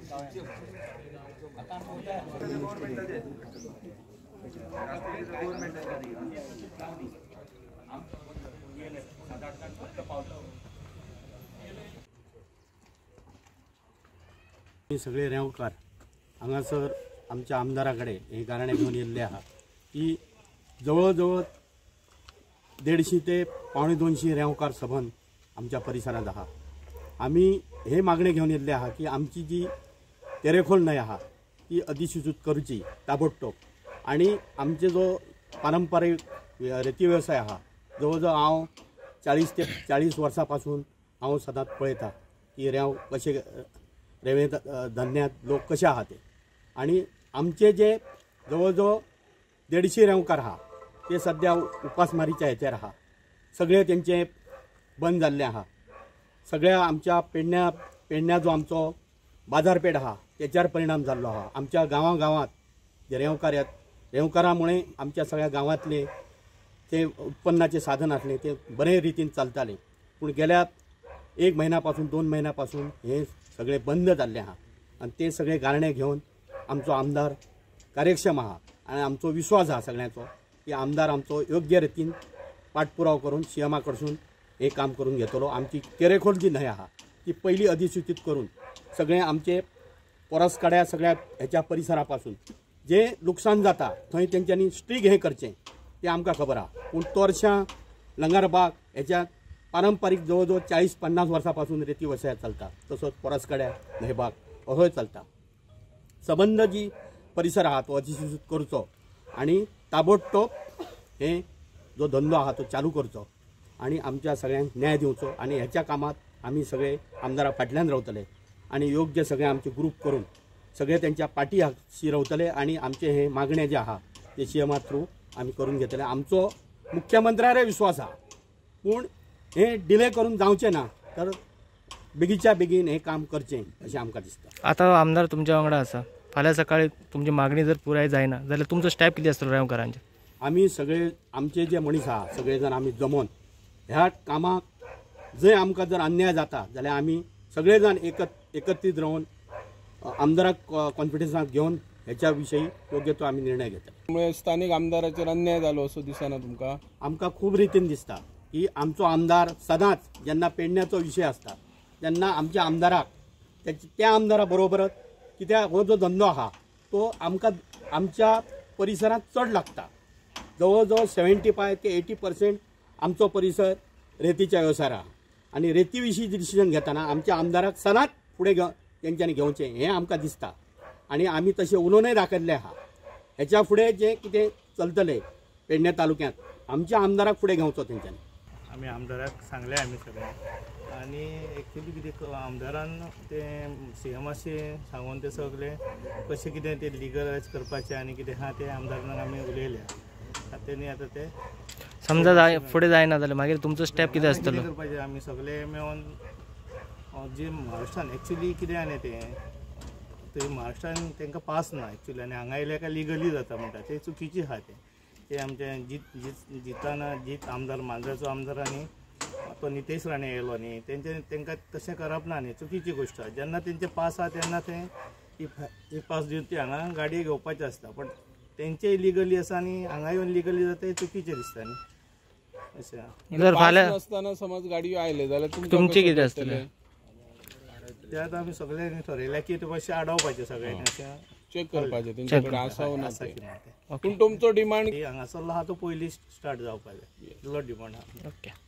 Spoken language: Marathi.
सगळे रेवकार हांगासर आमच्या आमदाराकडे हे गाराणे घेऊन येल्ले आहा की जवळजवळ 150 ते 250 रेवकार सबंद आमच्या परिसरात आहा। आम्ही हे मागणे घेऊन येल्ले आहा की आमची जी तेरेखोल न्हंय आहा ती अधिसूचित करूची ताबडतोब आणि आमचे जो पारंपरिक रेती व्यवसाय आहा जवळजवळ हांव 40 ते 40 वर्सांपासून हांव सदांच पळयता की रेंव कशे रेंवे धंद्यात लोक कशे आहा ते आणि आमचे जे जवळजवळ 150 रेंवकार आहा ते सध्या उपासमारीच्या हेचेर आहा। सगळे तेंचे बंद जाल्ले आहा। सगळ्या आमच्या पेडण्या जो आमचो बाजारपेठ आहा त्याच्यार परिणाम जाल्लो आहा। आमच्या गांवांत जे रेंवकार आहेत रेंवकारामुळे आमच्या सगळ्या गांवांतले ते उत्पन्नाचे साधन असले ते बरे रितीन चलताले, पूण गेल्या 1 महिन्यापासून 2 महिन्यापासून हे सगळे बंद जाल्ले आहा आणि ते सगळे गारणे घेऊन आमचो आमदार कार्यक्षम आहा आणि आमचो विश्वास आहा सगळ्यांचो की आमदार आमचो योग्य रितीन पाठपुराव करून सीएमा कडसून हे काम करून घेतलो। आमची तेरेखोल जी न्हंय आहा ती पहिली अधिसूचित करून सगळे आमचे परसकड्या सगळ्या ह्याच्या परिसरापासून जे नुकसान जाता थंय तेंच्यांनी स्ट्रीक हे करचें ते आमकां खबर आहा। पूण तोरशां लंगरबाग ह्याच्या पारंपरीक जवळजवळ 40-50 वर्सांपासून रेती व्यवसाय चलता, तसोच परसकड्या न्हंयबाग असोय चलता। संबंध जी परिसर आहा तो अधिसूचित करचो आणि ताबडतोब हे जो धंदो आहा तो चालू करचो आणि आमच्या सगळ्यांक न्याय दिवचो आणि ह्याच्या कामात आम्ही सगळे आमदारा फाटल्यान रावतले आणि योग्य सगळे आमचे ग्रुप करून सगळे त्यांच्या पाठीशी रावतले आणि आमचे हे मागणे जे आहा ते सीएमा थ्रू आम्ही करून घेतले। आमचो मुख्यमंत्र्यार विश्वास आहा पूण हे डिले करून जावचें ना, तर बेगीच्या बेगीन हे काम करचें अशें आमकां दिसता। आता आमदार तुमच्या वांगडा आसा, फाल्यां सकाळी तुमची मागणी जर पुराय जायना जाल्यार तुमचो स्टेप कितें आसतलो रेंवकारांचे? आमी सगळे आमचे जे मनीस आहा सगळे जण आमी जमोन ह्या कामाक जंय आमकां जर अन्याय जाता जाल्यार आमी सगळे जण एकत्रीत रावन आमदाराक कॉन्फिडन्सांत घेवन ह्याच्या विशयी योग्य तो आमी निर्णय घेतले। त्यामुळे स्थानिक आमदाराचेर अन्याय जालो असो दिसना तुमकां? आमकां खूब रितीन दिसता की आमचो आमदार सदांच जेन्ना पेडण्याचो विशय आसता तेन्ना आमच्या आमदाराक त्या आमदारा बरोबरच कित्याक हो जो धंदो आहा तो आमकां आमच्या परिसरांत चड लागता। जवळजवळ 75 ते 80% आमचो परिसर रेतीच्या व्यवसायार आहा आणि रेती विशीं डिसिजन घेतना आमच्या आमदाराक सदांच फुडें तेंच्यांनी घेवचें हें आमकां दिसता आणि आमी तशें उलोवनूय दाखयल्लें आहा। हेच्या फुडें जें कितें चलतलें पेडण्या तालुक्यांत आमच्या आमदाराक फुडें घेवचो तेंच्यांनी। आमी आमदाराक सांगलें आमी सगळें आनी एक्चुली कितें आमदारान तें सीएमाशी सांगून ते सगळे कशें कितें तें लिगलायज करपाचें आनी कितें आहा तें आमदारान आमी उलयल्या तेणी आतां तें समजा फुडें जायना जाल्यार मागीर तुमचो स्टेप कितें आसतलो? करपाचें आमी सगळे मेळोन जे महाराष्ट्रान एक्चुली कितें आनी तें थंय महाराष्ट्रान तांकां पास ना एक्चुली आनी हांगा येयल्या काय लिगली जाता म्हणटा तें चुकीचें आहा ते आमचे जीत आमदार मांद्राचो आमदार आनी तो नितेश राणे येयलो न्ही तेंकां तशें करप ना न्ही, चुकीची गोश्ट आहा। जेन्ना तेंचे पास आहा तेन्ना ते पास दिवन ते हांगा गाडये घेवपाचे आसता, पण तेंचेय लिगली आसा आनी हांगा येवन लिगली जाता हें चुकीचें दिसता न्ही अशें। जर फाल्यां आसतना समज गाडयो आयले जाल्यार तुमचें कितें आसतलें? ते आतां आमी सगळ्यांनी ठरयल्या की ते मातशें आडावपाचें सगळ्यांनी अशें चेक करपाचें तेंचे कडेन आसा ना कितें। पूण तुमचो डिमांड हांगासरलो आहा तो पयलीं स्टार्ट जावपाक जाय, इतलो डिमांड आहा। ओके।